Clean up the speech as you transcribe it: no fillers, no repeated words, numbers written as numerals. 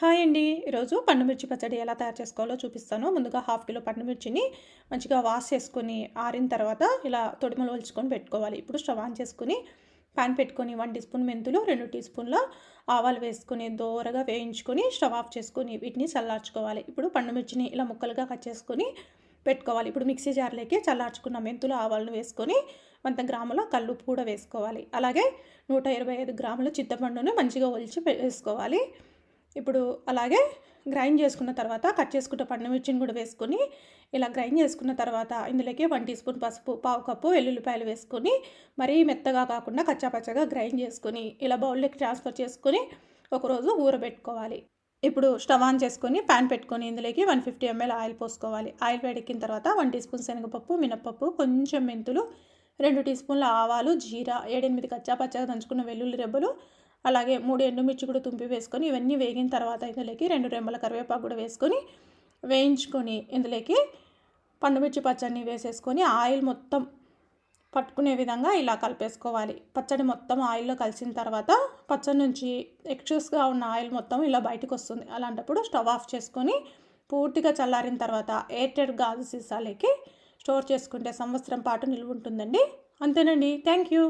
Hi అండి. ఈరోజు పండు మిర్చి పచ్చడి ఎలా తయారు చేసుకోవాలో చూపిస్తాను. ముందుగా హాఫ్ కిలో పండు మిర్చిని మంచిగా వాష్ చేసుకొని ఆరిన తర్వాత ఇలా తొడిమలు ఒలుచుకొని పెట్టుకోవాలి. ఇప్పుడు స్టవ్ ఆన్ చేసుకొని పాన్ పెట్టుకొని 1 టీ స్పూన్ మెంతులు, 2 టీ స్పూన్ల ఆవాలు వేసుకొని దోరగా వేయించుకొని స్టవ్ ఆఫ్ చేసుకొని వీటిని చల్లార్చుకోవాలి. ఇప్పుడు పండు మిర్చిని ఇలా ముక్కలుగా కట్ చేసుకొని పెట్టుకోవాలి. ఇప్పుడు మిక్సీ జార్లోకి చల్లార్చుకున్న మెంతులు, ఆవాలను వేసుకొని 100 గ్రాముల కల్లుప్పు కూడా వేసుకోవాలి. అలాగే 125 గ్రాముల చింతపండును మంచిగా ఒలిచి వేసుకోవాలి. ఇప్పుడు అలాగే గ్రైండ్ చేసుకున్న తర్వాత కట్ చేసుకున్న పండు మిర్చిని కూడా వేసుకొని ఇలా గ్రైండ్ చేసుకున్న తర్వాత ఇందులోకి 1 టీ స్పూన్ పసుపు, పావు కప్పు వెల్లుల్లిపాయలు వేసుకొని మరీ మెత్తగా కాకుండా కచ్చాపచ్చగా గ్రైండ్ చేసుకొని ఇలా బౌల్లోకి ట్రాన్స్ఫర్ చేసుకొని ఒకరోజు ఊరబెట్టుకోవాలి. ఇప్పుడు స్టవ్ ఆన్ చేసుకొని ప్యాన్ పెట్టుకొని ఇందులోకి 150 ml ఆయిల్ పోసుకోవాలి. ఆయిల్ వేడెక్కిన తర్వాత 1 టీ స్పూన్ శనగపప్పు, మినపప్పు, కొంచెం మెంతులు, 2 టీ స్పూన్ల ఆవాలు, జీరా, 7-8 కచ్చాపచ్చగా దంచుకున్న వెల్లుల్లి రెబ్బలు, అలాగే 3 ఎండుమిర్చి కూడా తుంపి వేసుకొని ఇవన్నీ వేగిన తర్వాత ఇందులోకి 2 రెమ్మల కరివేపాకు కూడా వేసుకొని వేయించుకొని ఇందులోకి పండుమిర్చి పచ్చడిని వేసేసుకొని ఆయిల్ మొత్తం పట్టుకునే విధంగా ఇలా కలిపేసుకోవాలి. పచ్చడి మొత్తం ఆయిల్లో కలిసిన తర్వాత పచ్చడి నుంచి ఎక్సెస్గా ఉన్న ఆయిల్ మొత్తం ఇలా బయటకు వస్తుంది. అలాంటప్పుడు స్టవ్ ఆఫ్ చేసుకొని పూర్తిగా చల్లారిన తర్వాత ఎయిర్టైట్ గాజు సీసాలకి స్టోర్ చేసుకుంటే సంవత్సరం పాటు నిల్వ ఉంటుందండి. అంతేనండి. Thank you.